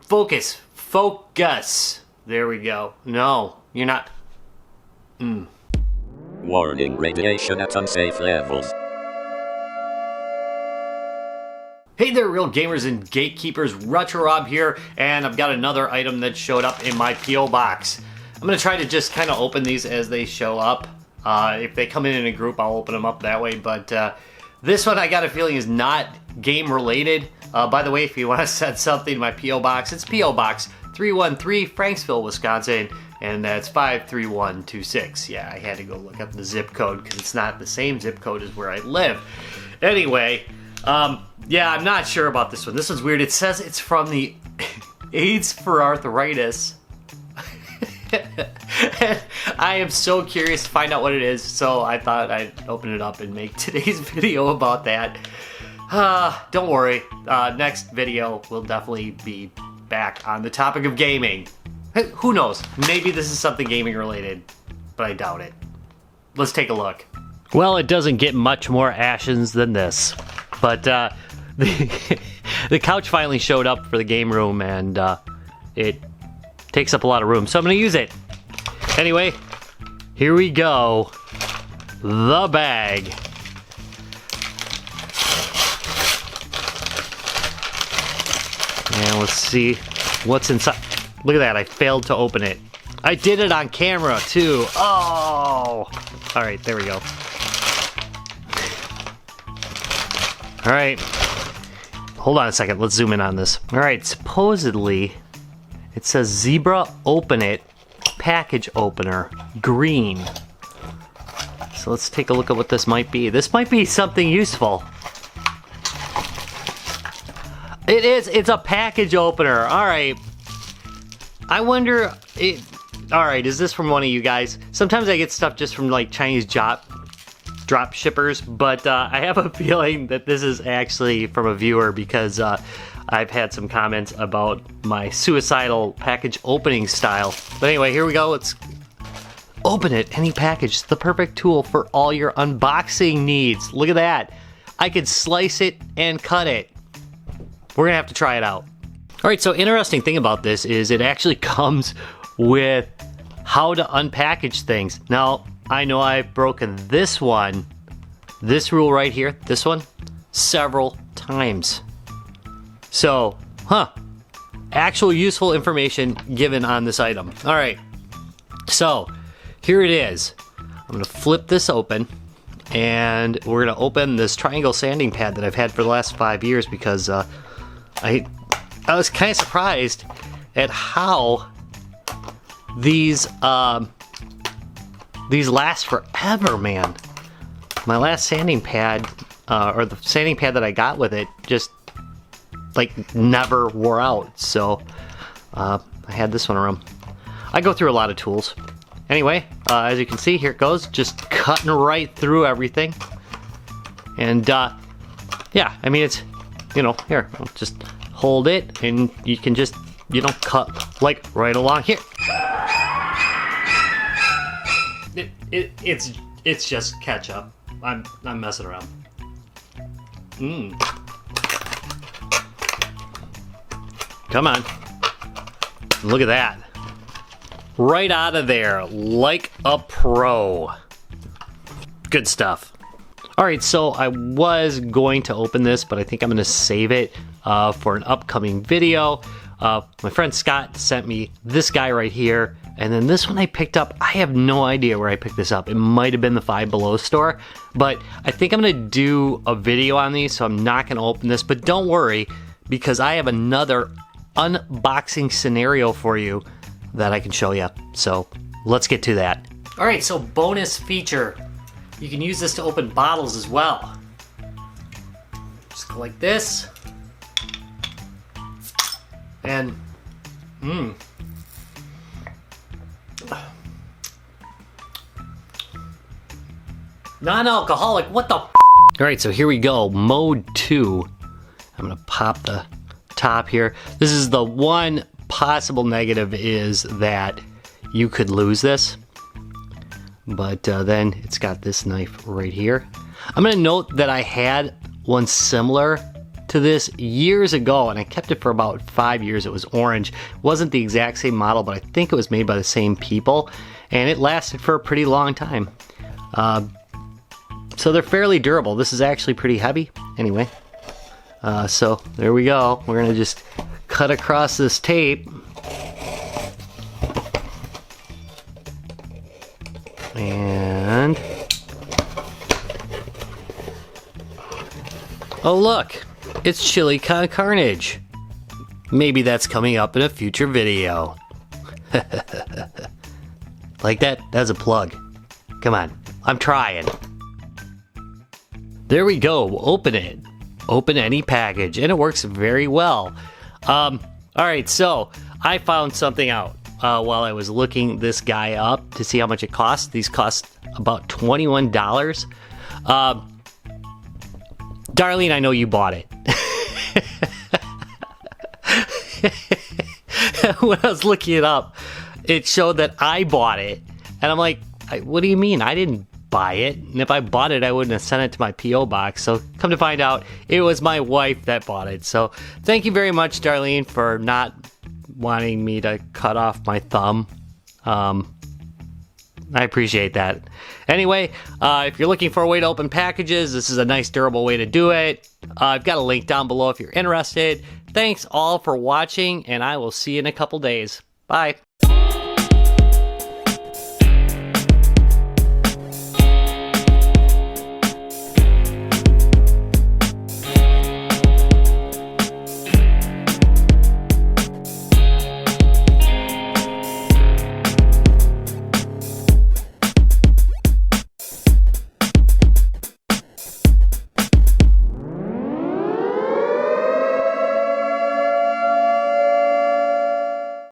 Focus. Focus. There we go. No, you're not. Warning, radiation at unsafe levels. Hey there, real gamers and gatekeepers. Retro Rob here, and I've got another item that showed up in my P.O. box. I'm going to try to just kind of open these as they show up. If they come in a group, I'll open them up that way, but this one I got a feeling is not game related. By the way, if you want to send something to my P.O. box, it's P.O. Box 313, Franksville, Wisconsin, and that's 53126. Yeah, I had to go look up the zip code because it's not the same zip code as where I live. Anyway, yeah, I'm not sure about this one. This one's weird. It says it's from the AIDS for Arthritis. I am so curious to find out what it is, so I thought I'd open it up and make today's video about that. Don't worry, next video will definitely be back on the topic of gaming. Who knows, maybe this is something gaming related, but I doubt it. Let's take a look. Well, it doesn't get much more ashes than this, but the couch finally showed up for the game room, and it takes up a lot of room, so I'm gonna use it. Anyway, here we go. The bag. And let's see what's inside. Look at that, I failed to open it. I did it on camera too. Oh! Alright, there we go. Alright. Hold on a second, let's zoom in on this. Alright, supposedly it says Zibra Open It Package Opener, green. So let's take a look at what this might be. This might be something useful. It is, it's a package opener. Alright. I wonder, alright, is this from one of you guys? Sometimes I get stuff just from like Chinese drop shippers, but I have a feeling that this is actually from a viewer because I've had some comments about my suicidal package opening style. But anyway, here we go. Let's open it. Any package. The perfect tool for all your unboxing needs. Look at that. I could slice it and cut it. We're going to have to try it out. All right, so interesting thing about this is it actually comes with how to unpackage things. Now, I know I've broken this rule right here, this one, several times. So, actual useful information given on this item. All right, so here it is. I'm gonna flip this open and we're gonna open this triangle sanding pad that I've had for the last 5 years because I was kind of surprised at how these last forever, man. My last sanding pad, or the sanding pad that I got with it, just like never wore out. So I had this one around. I go through a lot of tools. Anyway, as you can see, here it goes, just cutting right through everything. And yeah, I mean, it's, you know, here, I'll just hold it and you can just, you know, cut like right along here. It's just ketchup. I'm messing around. Come on. Look at that. Right out of there, like a pro. Good stuff. Alright, so I was going to open this, but I think I'm going to save it for an upcoming video. My friend Scott sent me this guy right here, and then this one I picked up. I have no idea where I picked this up. It might have been the Five Below store, but I think I'm going to do a video on these, so I'm not going to open this. But don't worry, because I have another unboxing scenario for you that I can show you. So let's get to that. Alright, so bonus feature. You can use this to open bottles as well. Just go like this. And, non-alcoholic, what the f? Alright, so here we go, mode 2. I'm gonna pop the top here. This is the one possible negative, is that you could lose this. But then it's got this knife right here. I'm gonna note that I had one similar to this years ago, and I kept it for about 5 years. It was orange. Wasn't the exact same model, but I think it was made by the same people, and it lasted for a pretty long time. So they're fairly durable. This is actually pretty heavy. Anyway, so there we go. We're gonna just cut across this tape. And oh look, it's chili con carnage. Maybe that's coming up in a future video. Like that? That's a plug. Come on, I'm trying. There we go, we'll open it. Open any package, and it works very well. Alright, so I found something out while I was looking this guy up to see how much it costs. These cost about $21. Darlene, I know you bought it. When I was looking it up, it showed that I bought it. And I'm like, what do you mean? I didn't buy it. And if I bought it, I wouldn't have sent it to my P.O. box. So come to find out, it was my wife that bought it. So thank you very much, Darlene, for not wanting me to cut off my thumb. I appreciate that. Anyway, if you're looking for a way to open packages, this is a nice durable way to do it. I've got a link down below if you're interested. Thanks all for watching, and I will see you in a couple days. Bye.